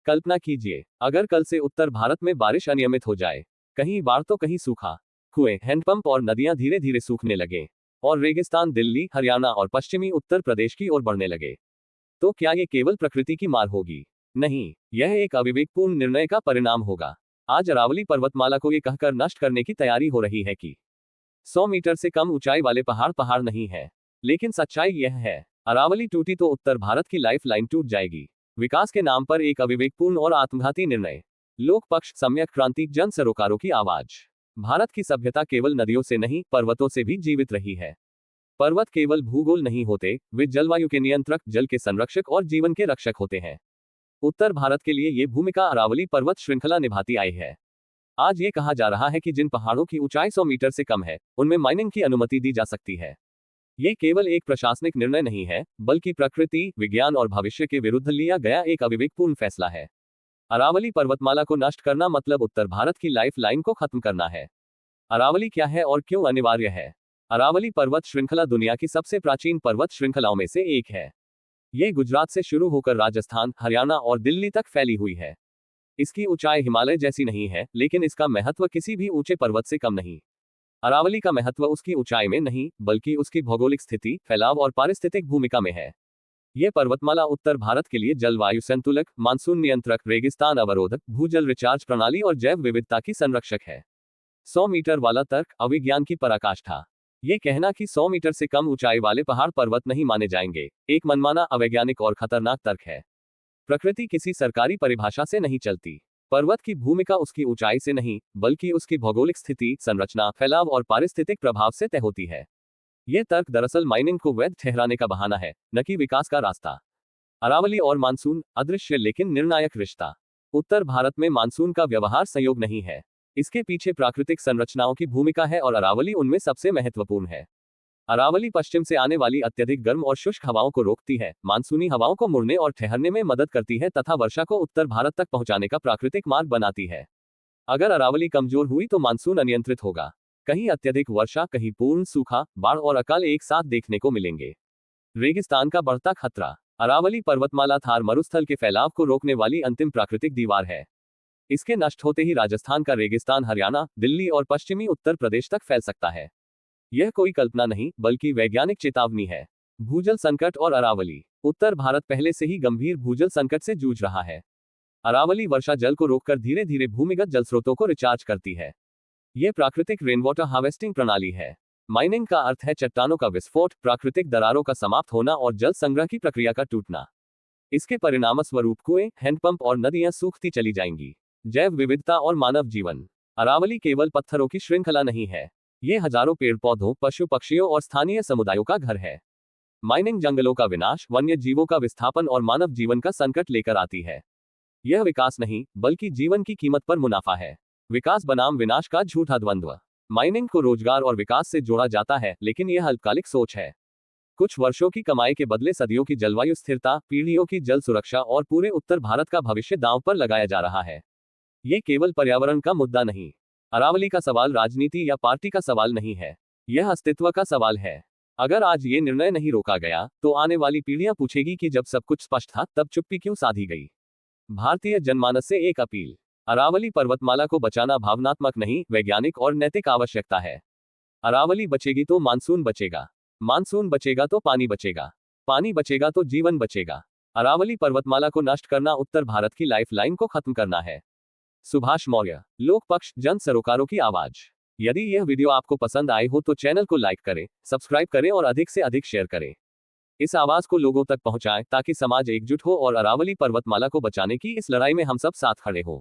कल्पना कीजिए, अगर कल से उत्तर भारत में बारिश अनियमित हो जाए, कहीं बाढ़ तो कहीं सूखा, कुएं, हैंडपंप और नदियां धीरे धीरे सूखने लगे और रेगिस्तान दिल्ली, हरियाणा और पश्चिमी उत्तर प्रदेश की ओर बढ़ने लगे, तो क्या ये केवल प्रकृति की मार होगी? नहीं, यह एक अविवेकपूर्ण निर्णय का परिणाम होगा। आज अरावली पर्वतमाला को ये कहकर नष्ट करने की तैयारी हो रही है कि 100 मीटर से कम ऊंचाई वाले पहाड़ पहाड़ नहीं है। लेकिन सच्चाई यह है, अरावली टूटी तो उत्तर भारत की लाइफ लाइन टूट जाएगी। विकास के नाम पर एक अविवेकपूर्ण और आत्मघाती निर्णय। लोक पक्ष, सम्यक क्रांति, जन सरोकारों की आवाज। भारत की सभ्यता केवल नदियों से नहीं, पर्वतों से भी जीवित रही है। पर्वत केवल भूगोल नहीं होते, वे जलवायु के नियंत्रक, जल के संरक्षक और जीवन के रक्षक होते हैं। उत्तर भारत के लिए ये भूमिका अरावली पर्वत श्रृंखला निभाती आई है। आज ये कहा जा रहा है कि जिन पहाड़ों की ऊंचाई 100 मीटर से कम है, उनमें माइनिंग की अनुमति दी जा सकती है। ये केवल एक प्रशासनिक निर्णय नहीं है, बल्कि प्रकृति, विज्ञान और भविष्य के विरुद्ध लिया गया एक अविवेकपूर्ण फैसला है। अरावली पर्वतमाला को नष्ट करना मतलब उत्तर भारत की लाइफ लाइन को खत्म करना है। अरावली क्या है और क्यों अनिवार्य है? अरावली पर्वत श्रृंखला दुनिया की सबसे प्राचीन पर्वत श्रृंखलाओं में से एक है। ये गुजरात से शुरू होकर राजस्थान, हरियाणा और दिल्ली तक फैली हुई है। इसकी ऊंचाई हिमालय जैसी नहीं है, लेकिन इसका महत्व किसी भी ऊंचे पर्वत से कम नहीं। अरावली का महत्व उसकी ऊंचाई में नहीं, बल्कि उसकी भौगोलिक स्थिति, फैलाव और पारिस्थितिक भूमिका में है। यह पर्वतमाला उत्तर भारत के लिए जलवायु संतुलक, मानसून नियंत्रक, रेगिस्तान अवरोधक, भूजल रिचार्ज प्रणाली और जैव विविधता की संरक्षक है। 100 मीटर वाला तर्क अविज्ञान की पराकाष्ठा। ये कहना कि 100 मीटर से कम ऊंचाई वाले पहाड़ पर्वत नहीं माने जाएंगे, एक मनमाना, अवैज्ञानिक और खतरनाक तर्क है। प्रकृति किसी सरकारी परिभाषा से नहीं चलती। पर्वत की भूमिका उसकी ऊंचाई से नहीं, बल्कि उसकी भौगोलिक स्थिति, संरचना, फैलाव और पारिस्थितिक प्रभाव से तय होती है। यह तर्क दरअसल माइनिंग को वैध ठहराने का बहाना है, न कि विकास का रास्ता। अरावली और मानसून, अदृश्य लेकिन निर्णायक रिश्ता। उत्तर भारत में मानसून का व्यवहार संयोग नहीं है, इसके पीछे प्राकृतिक संरचनाओं की भूमिका है और अरावली उनमें सबसे महत्वपूर्ण है। अरावली पश्चिम से आने वाली अत्यधिक गर्म और शुष्क हवाओं को रोकती है, मानसूनी हवाओं को मुड़ने और ठहरने में मदद करती है तथा वर्षा को उत्तर भारत तक पहुंचाने का प्राकृतिक मार्ग बनाती है। अगर अरावली कमजोर हुई तो मानसून अनियंत्रित होगा। कहीं अत्यधिक वर्षा, कहीं पूर्ण सूखा, बाढ़ और अकाल एक साथ देखने को मिलेंगे। रेगिस्तान का बढ़ता खतरा। अरावली पर्वतमाला थार मरुस्थल के फैलाव को रोकने वाली अंतिम प्राकृतिक दीवार है। इसके नष्ट होते ही राजस्थान का रेगिस्तान हरियाणा, दिल्ली और पश्चिमी उत्तर प्रदेश तक फैल सकता है। यह कोई कल्पना नहीं, बल्कि वैज्ञानिक चेतावनी है। भूजल संकट और अरावली। उत्तर भारत पहले से ही गंभीर भूजल संकट से जूझ रहा है। अरावली वर्षा जल को रोककर धीरे धीरे भूमिगत जल स्रोतों को रिचार्ज करती है। यह प्राकृतिक रेनवाटर हार्वेस्टिंग प्रणाली है। माइनिंग का अर्थ है चट्टानों का विस्फोट, प्राकृतिक दरारों का समाप्त होना और जल संग्रह की प्रक्रिया का टूटना। इसके परिणामस्वरूप कुएं, हैंडपंप और नदियां सूखती चली जाएंगी। जैव विविधता और मानव जीवन। अरावली केवल पत्थरों की श्रृंखला नहीं है, ये हजारों पेड़ पौधों, पशु पक्षियों और स्थानीय समुदायों का घर है। माइनिंग जंगलों का विनाश, वन्य जीवों का विस्थापन और मानव जीवन का संकट लेकर आती है। यह विकास नहीं, बल्कि जीवन की कीमत पर मुनाफा है। विकास बनाम विनाश का झूठा द्वंद्व। माइनिंग को रोजगार और विकास से जोड़ा जाता है, लेकिन यह अल्पकालिक सोच है। कुछ वर्षों की कमाई के बदले सदियों की जलवायु स्थिरता, पीढ़ियों की जल सुरक्षा और पूरे उत्तर भारत का भविष्य दांव पर लगाया जा रहा है। ये केवल पर्यावरण का मुद्दा नहीं। अरावली का सवाल राजनीति या पार्टी का सवाल नहीं है, यह अस्तित्व का सवाल है। अगर आज ये निर्णय नहीं रोका गया, तो आने वाली पीढ़ियां पूछेगी कि जब सब कुछ स्पष्ट था, तब चुप्पी क्यों साधी गई। भारतीय जनमानस से एक अपील। अरावली पर्वतमाला को बचाना भावनात्मक नहीं, वैज्ञानिक और नैतिक आवश्यकता है। अरावली बचेगी तो मानसून बचेगा, मानसून बचेगा तो पानी बचेगा, पानी बचेगा तो जीवन बचेगा। अरावली पर्वतमाला को नष्ट करना उत्तर भारत की लाइफ लाइन को खत्म करना है। सुभाष मौर्य, लोक पक्ष, जन सरोकारों की आवाज। यदि यह वीडियो आपको पसंद आए हो तो चैनल को लाइक करें, सब्सक्राइब करें और अधिक से अधिक शेयर करें। इस आवाज को लोगों तक पहुंचाएं ताकि समाज एकजुट हो और अरावली पर्वतमाला को बचाने की इस लड़ाई में हम सब साथ खड़े हों।